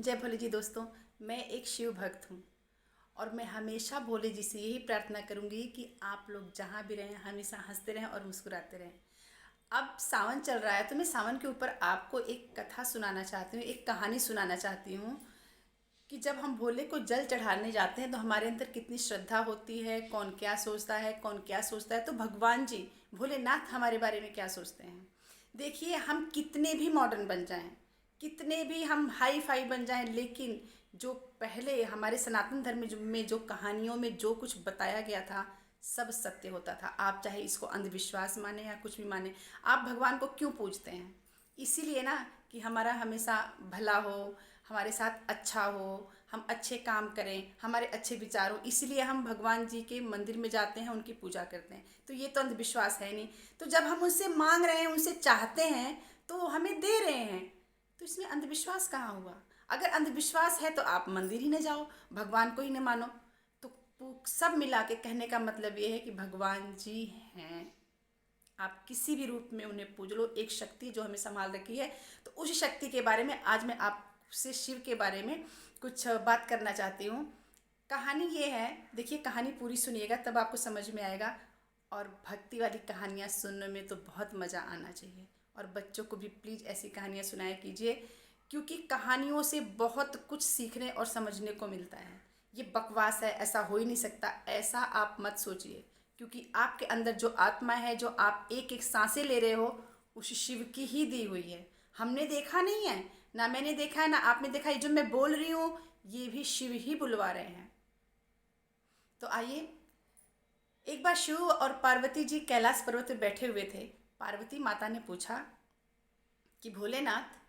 जय भोले जी दोस्तों। मैं एक शिव भक्त हूँ और मैं हमेशा भोले जी से यही प्रार्थना करूँगी कि आप लोग जहाँ भी रहें हमेशा हंसते रहें और मुस्कुराते रहें। अब सावन चल रहा है तो मैं सावन के ऊपर आपको एक कथा सुनाना चाहती हूँ, एक कहानी सुनाना चाहती हूँ कि जब हम भोले को जल चढ़ाने जाते हैं तो हमारे अंदर कितनी श्रद्धा होती है, कौन क्या सोचता है, कौन क्या सोचता है। तो भगवान जी भोलेनाथ हमारे बारे में क्या सोचते हैं। देखिए, हम कितने भी मॉडर्न बन जाएं, कितने भी हम हाई फाई बन जाएं, लेकिन जो पहले हमारे सनातन धर्म में जो कहानियों में जो कुछ बताया गया था सब सत्य होता था। आप चाहे इसको अंधविश्वास माने या कुछ भी माने, आप भगवान को क्यों पूजते हैं? इसीलिए ना कि हमारा हमेशा भला हो, हमारे साथ अच्छा हो, हम अच्छे काम करें, हमारे अच्छे विचार हो। इसलिए हम भगवान जी के मंदिर में जाते हैं, उनकी पूजा करते हैं। तो ये तो अंधविश्वास है नहीं। तो जब हम उनसे मांग रहे हैं, उनसे चाहते हैं, तो वो हमें दे रहे हैं, तो इसमें अंधविश्वास कहाँ हुआ? अगर अंधविश्वास है तो आप मंदिर ही न जाओ, भगवान को ही न मानो। तो सब मिला के कहने का मतलब ये है कि भगवान जी हैं। आप किसी भी रूप में उन्हें पूज लो, एक शक्ति जो हमें संभाल रखी है। तो उस शक्ति के बारे में आज मैं आपसे शिव के बारे में कुछ बात करना चाहती हूँ। कहानी ये है, देखिए कहानी पूरी सुनिएगा तब आपको समझ में आएगा। और भक्ति वाली कहानियाँ सुनने में तो बहुत मज़ा आना चाहिए। और बच्चों को भी प्लीज़ ऐसी कहानियाँ सुनाया कीजिए, क्योंकि कहानियों से बहुत कुछ सीखने और समझने को मिलता है। ये बकवास है, ऐसा हो ही नहीं सकता, ऐसा आप मत सोचिए। क्योंकि आपके अंदर जो आत्मा है, जो आप एक एक सांसें ले रहे हो, उस शिव की ही दी हुई है। हमने देखा नहीं है, ना मैंने देखा है, ना आपने देखा है। जो मैं बोल रही हूँ ये भी शिव ही बुलवा रहे हैं। तो आइए, एक बार शिव और पार्वती जी कैलाश पर्वत पर बैठे हुए थे। पार्वती माता ने पूछा कि भोलेनाथ,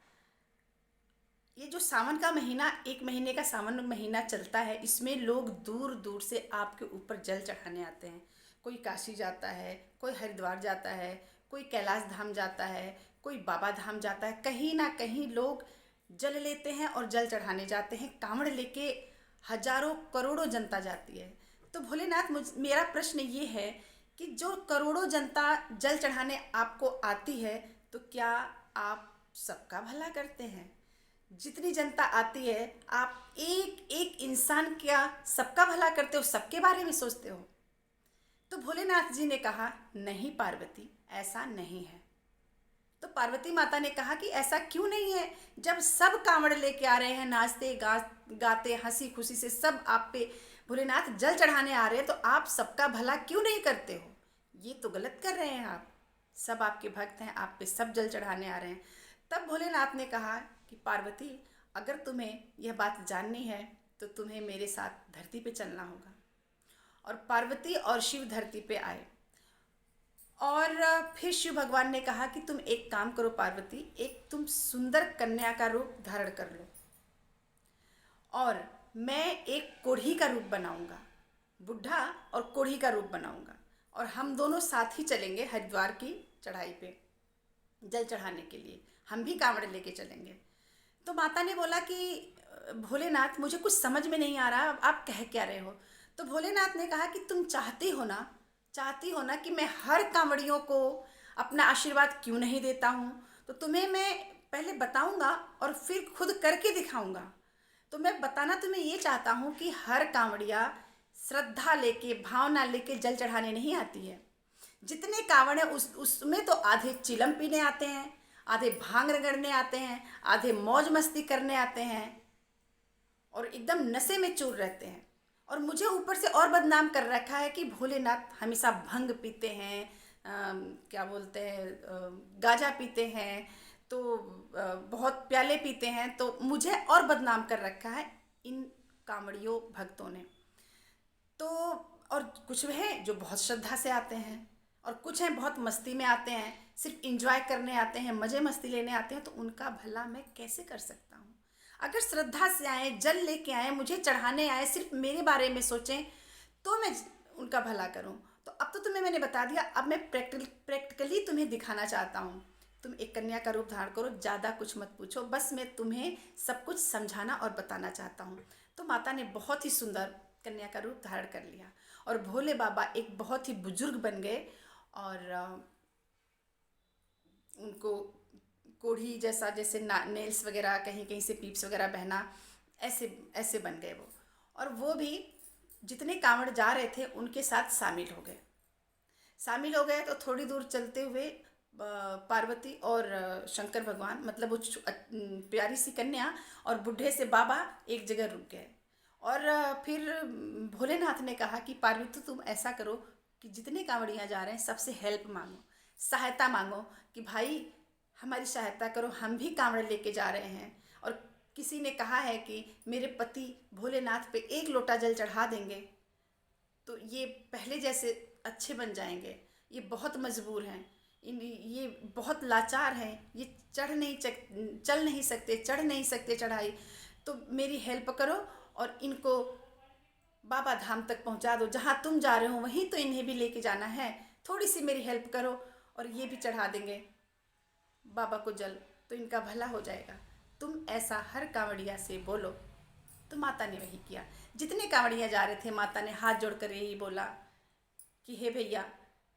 ये जो सावन का महीना, एक महीने का सावन महीना चलता है, इसमें लोग दूर दूर से आपके ऊपर जल चढ़ाने आते हैं। कोई काशी जाता है, कोई हरिद्वार जाता है, कोई कैलाश धाम जाता है, कोई बाबा धाम जाता है। कहीं ना कहीं लोग जल लेते हैं और जल चढ़ाने जाते हैं। कांवड़ लेके हजारों करोड़ों जनता जाती है। तो भोलेनाथ, मेरा प्रश्न ये है कि जो करोड़ों जनता जल चढ़ाने आपको आती है, तो क्या आप सबका भला करते हैं? जितनी जनता आती है, आप एक एक इंसान क्या सबका भला करते हो, सबके बारे में सोचते हो? तो भोलेनाथ जी ने कहा, नहीं पार्वती, ऐसा नहीं है। तो पार्वती माता ने कहा कि ऐसा क्यों नहीं है? जब सब कांवड़ लेके आ रहे हैं, नाचते गाते हंसी खुशी से सब आप पे भोलेनाथ जल चढ़ाने आ रहे हैं, तो आप सबका भला क्यों नहीं करते हो? ये तो गलत कर रहे हैं आप। सब आपके भक्त हैं, आप पे सब जल चढ़ाने आ रहे हैं। तब भोलेनाथ ने कहा कि पार्वती, अगर तुम्हें यह बात जाननी है तो तुम्हें मेरे साथ धरती पे चलना होगा। और पार्वती और शिव धरती पे आए। और फिर शिव भगवान ने कहा कि तुम एक काम करो पार्वती, एक तुम सुंदर कन्या का रूप धारण कर लो, और मैं एक कोढ़ी का रूप बनाऊंगा, बुढ़ा और कोढ़ी का रूप बनाऊंगा, और हम दोनों साथ ही चलेंगे हरिद्वार की चढ़ाई पे जल चढ़ाने के लिए। हम भी कांवड़ लेके चलेंगे। तो माता ने बोला कि भोलेनाथ, मुझे कुछ समझ में नहीं आ रहा, आप कह क्या रहे हो? तो भोलेनाथ ने कहा कि तुम चाहती हो ना कि मैं हर कांवड़ियों को अपना आशीर्वाद क्यों नहीं देता हूँ। तो तुम्हें मैं पहले बताऊंगा और फिर खुद करके दिखाऊंगा। तो मैं बताना तुम्हें ये चाहता हूँ कि हर कांवड़िया श्रद्धा लेके, भावना लेके जल चढ़ाने नहीं आती है। जितने कांवड़ हैं उसमें तो आधे चिलम पीने आते हैं, आधे भांग रगड़ने आते हैं, आधे मौज मस्ती करने आते हैं, और एकदम नशे में चूर रहते हैं। और मुझे ऊपर से और बदनाम कर रखा है कि भोलेनाथ हमेशा भंग पीते हैं, क्या बोलते हैं, गांजा पीते हैं, तो बहुत प्याले पीते हैं। तो मुझे और बदनाम कर रखा है इन कांवड़ियों भक्तों ने। तो और कुछ हैं जो बहुत श्रद्धा से आते हैं, और कुछ हैं बहुत मस्ती में आते हैं, सिर्फ इंजॉय करने आते हैं, मज़े मस्ती लेने आते हैं। तो उनका भला मैं कैसे कर सकता हूँ? अगर श्रद्धा से आए, जल लेके आए, मुझे चढ़ाने आए, सिर्फ मेरे बारे में सोचें, तो मैं उनका भला करूँ। तो अब तो तुम्हें मैंने बता दिया, अब मैं प्रैक्टिकली तुम्हें दिखाना चाहता हूँ। तुम एक कन्या का रूप धारण करो, ज़्यादा कुछ मत पूछो, बस मैं तुम्हें सब कुछ समझाना और बताना चाहता हूँ। तो माता ने बहुत ही सुंदर कन्या का रूप धारण कर लिया, और भोले बाबा एक बहुत ही बुजुर्ग बन गए। और उनको कोढ़ी जैसा, जैसे नेल्स वगैरह, कहीं कहीं से पीप्स वगैरह बहना, ऐसे ऐसे बन गए वो। और वो भी जितने कांवड़ जा रहे थे उनके साथ शामिल हो गए। तो थोड़ी दूर चलते हुए पार्वती और शंकर भगवान, मतलब वो प्यारी सी कन्या और बूढ़े से बाबा एक जगह रुक गए। और फिर भोलेनाथ ने कहा कि पार्वती तुम ऐसा करो कि जितने कांवड़ियाँ जा रहे हैं सबसे हेल्प मांगो, सहायता मांगो कि भाई हमारी सहायता करो, हम भी कांवड़ लेके जा रहे हैं। और किसी ने कहा है कि मेरे पति भोलेनाथ पे एक लोटा जल चढ़ा देंगे तो ये पहले जैसे अच्छे बन जाएंगे। ये बहुत मजबूर हैं, ये बहुत लाचार हैं, ये चल नहीं सकते, चढ़ नहीं सकते चढ़ाई। तो मेरी हेल्प करो और इनको बाबा धाम तक पहुंचा दो, जहाँ तुम जा रहे हो वहीं तो इन्हें भी लेके जाना है। थोड़ी सी मेरी हेल्प करो और ये भी चढ़ा देंगे बाबा को जल, तो इनका भला हो जाएगा। तुम ऐसा हर कांवड़िया से बोलो। तो माता ने वही किया। जितने कांवड़िया जा रहे थे माता ने हाथ जोड़कर यही बोला कि हे भैया,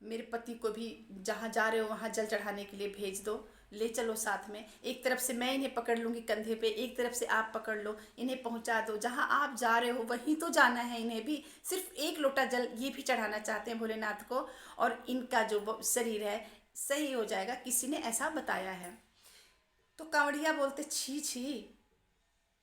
मेरे पति को भी जहाँ जा रहे हो वहाँ जल चढ़ाने के लिए भेज दो, ले चलो साथ में। एक तरफ से मैं इन्हें पकड़ लूँगी कंधे पे, एक तरफ से आप पकड़ लो, इन्हें पहुँचा दो। जहाँ आप जा रहे हो वहीं तो जाना है इन्हें भी। सिर्फ एक लोटा जल ये भी चढ़ाना चाहते हैं भोलेनाथ को, और इनका जो शरीर है सही हो जाएगा। किसी ने ऐसा बताया है। तो कांवड़िया बोलते, छी छी,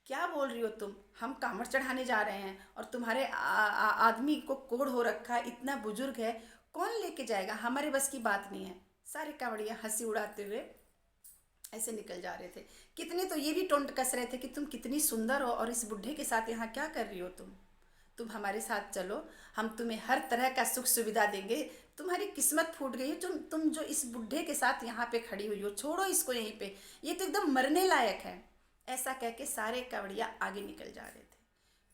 क्या बोल रही हो तुम? हम कांवड़ चढ़ाने जा रहे हैं और तुम्हारे आदमी को कोढ़ हो रखा है, इतना बुजुर्ग है, कौन लेके जाएगा? हमारे बस की बात नहीं है। सारे कांवड़िया हंसी उड़ाते हुए ऐसे निकल जा रहे थे। कितने तो ये भी टोंट कस रहे थे कि तुम कितनी सुंदर हो और इस बुढ़े के साथ यहाँ क्या कर रही हो तुम हमारे साथ चलो, हम तुम्हें हर तरह का सुख सुविधा देंगे। तुम्हारी किस्मत फूट गई है, तुम जो इस बुढ़े के साथ यहाँ पे खड़ी हुई हो, छोड़ो इसको यहीं पे, ये तो एकदम मरने लायक है। ऐसा कह के सारे कांवड़िया आगे निकल जा रहे थे।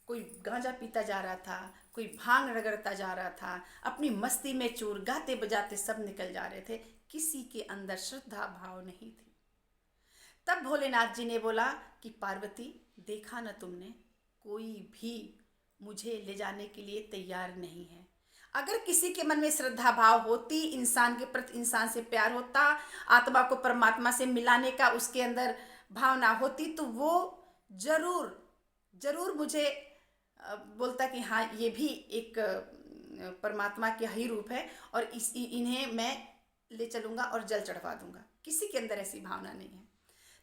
कोई गांजा पीता जा रहा था, कोई भांग रगड़ता जा रहा था, अपनी मस्ती में चूर, गाते बजाते सब निकल जा रहे थे। किसी के अंदर श्रद्धा भाव नहीं थी। तब भोलेनाथ जी ने बोला कि पार्वती, देखा न तुमने, कोई भी मुझे ले जाने के लिए तैयार नहीं है। अगर किसी के मन में श्रद्धा भाव होती, इंसान के प्रति इंसान से प्यार होता, आत्मा को परमात्मा से मिलाने का उसके अंदर भावना होती, तो वो जरूर जरूर मुझे बोलता कि हाँ, ये भी एक परमात्मा का ही रूप है और इन्हें मैं ले चलूँगा और जल चढ़वा दूँगा। किसी के अंदर ऐसी भावना नहीं है।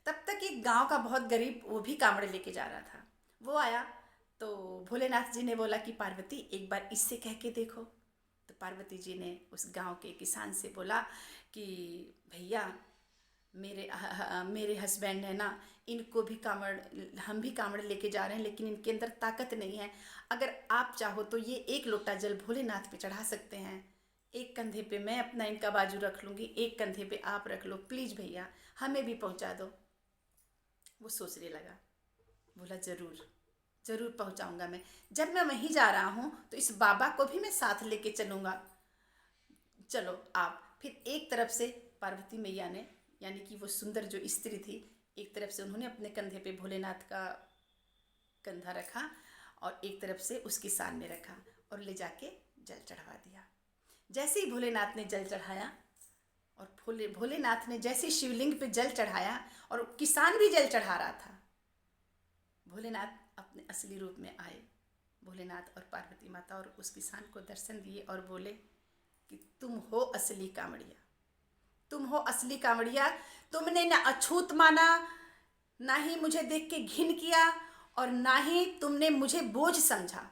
तब तक एक गांव का बहुत गरीब, वो भी कांवड़ लेके जा रहा था, वो आया। तो भोलेनाथ जी ने बोला कि पार्वती, एक बार इससे कह के देखो। तो पार्वती जी ने उस गांव के किसान से बोला कि भैया, मेरे हस्बैंड है ना, इनको भी हम भी कांवड़ लेके जा रहे हैं, लेकिन इनके अंदर ताकत नहीं है। अगर आप चाहो तो ये एक लोटा जल भोलेनाथ पे चढ़ा सकते हैं। एक कंधे पे मैं अपना इनका बाजू रख लूँगी, एक कंधे पे आप रख लो, प्लीज़ भैया हमें भी पहुँचा दो। वो सोचने लगा, बोला ज़रूर पहुँचाऊँगा मैं। जब मैं वहीं जा रहा हूँ तो इस बाबा को भी मैं साथ लेके चलूँगा। चलो आप। फिर एक तरफ से पार्वती मैया ने, यानी कि वो सुंदर जो स्त्री थी, एक तरफ से उन्होंने अपने कंधे पे भोलेनाथ का कंधा रखा और एक तरफ से उसके सामने रखा और ले जाके जल चढ़वा दिया। जैसे ही भोलेनाथ ने जल चढ़ाया और भोलेनाथ ने जैसे शिवलिंग पे जल चढ़ाया और किसान भी जल चढ़ा रहा था, भोलेनाथ अपने असली रूप में आए। भोलेनाथ और पार्वती माता और उस किसान को दर्शन दिए और बोले कि तुम हो असली कांवड़िया, तुम हो असली कांवड़िया। तुमने ना अछूत माना, ना ही मुझे देख के घिन किया और ना ही तुमने मुझे बोझ समझा।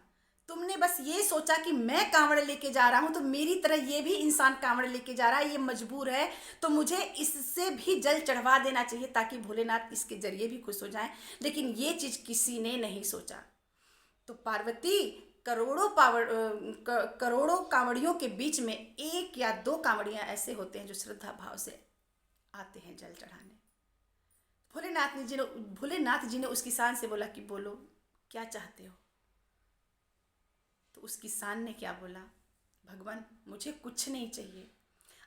तुमने बस ये सोचा कि मैं कांवड़ लेके जा रहा हूँ तो मेरी तरह ये भी इंसान कांवड़ लेके जा रहा है, ये मजबूर है, तो मुझे इससे भी जल चढ़वा देना चाहिए ताकि भोलेनाथ इसके जरिए भी खुश हो जाएं। लेकिन ये चीज़ किसी ने नहीं सोचा। तो पार्वती, करोड़ों कांवड़ियों के बीच में एक या दो कांवड़ियाँ ऐसे होते हैं जो श्रद्धा भाव से आते हैं जल चढ़ाने। भोलेनाथ जी ने उस किसान से बोला कि बोलो क्या चाहते हो। तो उस किसान ने क्या बोला, भगवान मुझे कुछ नहीं चाहिए,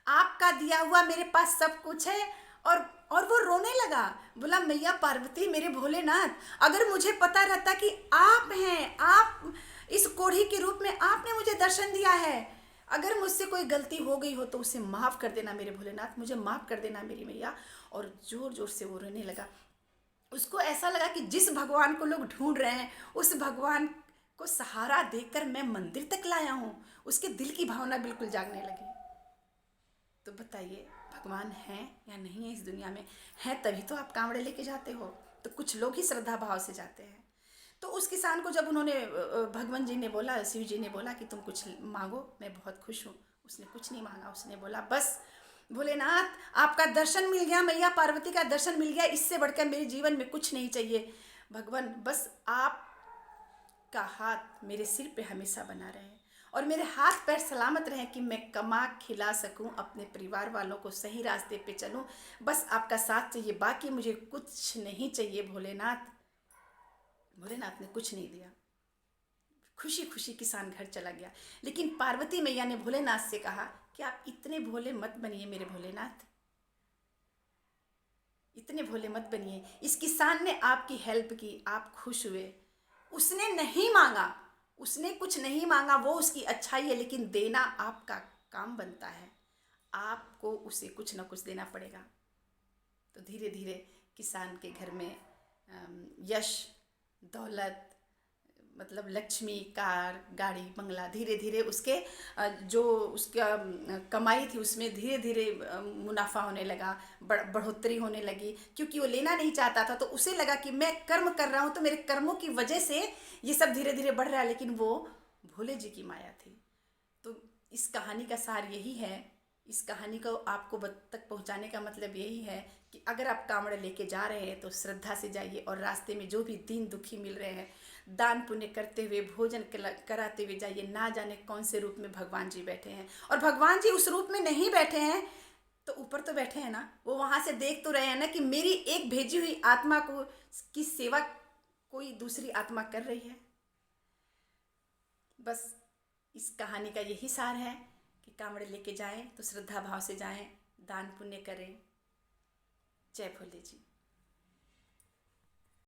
आपका दिया हुआ मेरे पास सब कुछ है। और वो रोने लगा, बोला मैया पार्वती, मेरे भोलेनाथ, अगर मुझे पता रहता कि आप हैं, आप इस कोढ़ी के रूप में आपने मुझे दर्शन दिया है, अगर मुझसे कोई गलती हो गई हो तो उसे माफ़ कर देना मेरे भोलेनाथ, मुझे माफ़ कर देना मेरी मैया। और ज़ोर ज़ोर से वो रोने लगा। उसको ऐसा लगा कि जिस भगवान को लोग ढूंढ रहे हैं उस भगवान को सहारा देकर मैं मंदिर तक लाया हूँ। उसके दिल की भावना बिल्कुल जागने लगी। तो बताइए, भगवान है या नहीं है इस दुनिया में? है तभी तो आप कांवड़े लेके जाते हो। तो कुछ लोग ही श्रद्धा भाव से जाते हैं। तो उस किसान को जब उन्होंने भगवान जी ने बोला, शिव जी ने बोला कि तुम कुछ मांगो, मैं बहुत खुश हूँ। उसने कुछ नहीं मांगा। उसने बोला बस भोलेनाथ आपका दर्शन मिल गया, मैया पार्वती का दर्शन मिल गया, इससे बढ़कर मेरे जीवन में कुछ नहीं चाहिए। भगवान बस आपका हाथ मेरे सिर पे हमेशा बना रहे और मेरे हाथ पैर सलामत रहें कि मैं कमा खिला सकूं, अपने परिवार वालों को सही रास्ते पे चलूं। बस आपका साथ चाहिए, बाकी मुझे कुछ नहीं चाहिए भोलेनाथ। भोलेनाथ ने कुछ नहीं दिया। खुशी खुशी किसान घर चला गया। लेकिन पार्वती मैया ने भोलेनाथ से कहा कि आप इतने भोले मत बनिए मेरे भोलेनाथ, इतने भोले मत बनिए। इस किसान ने आपकी हेल्प की, आप खुश हुए। उसने नहीं मांगा, उसने कुछ नहीं मांगा, वो उसकी अच्छाई है, लेकिन देना आपका काम बनता है। आपको उसे कुछ ना कुछ देना पड़ेगा। तो धीरे धीरे किसान के घर में यश, दौलत, मतलब लक्ष्मी, कार, गाड़ी, बंगला, धीरे धीरे उसके जो उसका कमाई थी उसमें धीरे धीरे मुनाफा होने लगा, बढ़ोतरी होने लगी। क्योंकि वो लेना नहीं चाहता था, तो उसे लगा कि मैं कर्म कर रहा हूँ तो मेरे कर्मों की वजह से ये सब धीरे धीरे बढ़ रहा है। लेकिन वो भोले जी की माया थी। तो इस कहानी का सार यही है, इस कहानी को आपको तक पहुंचाने का मतलब यही है कि अगर आप कांवड़ लेके जा रहे हैं तो श्रद्धा से जाइए, और रास्ते में जो भी दीन दुखी मिल रहे हैं दान पुण्य करते हुए, भोजन कराते हुए जाइए। ना जाने कौन से रूप में भगवान जी बैठे हैं, और भगवान जी उस रूप में नहीं बैठे हैं तो ऊपर तो बैठे हैं ना, वो वहाँ से देख तो रहे हैं ना कि मेरी एक भेजी हुई आत्मा को की सेवा कोई दूसरी आत्मा कर रही है। बस इस कहानी का यही सार है कि कांवड़ लेके जाएं तो श्रद्धा भाव से जाएं, दान पुण्य करें। जय भोले जी।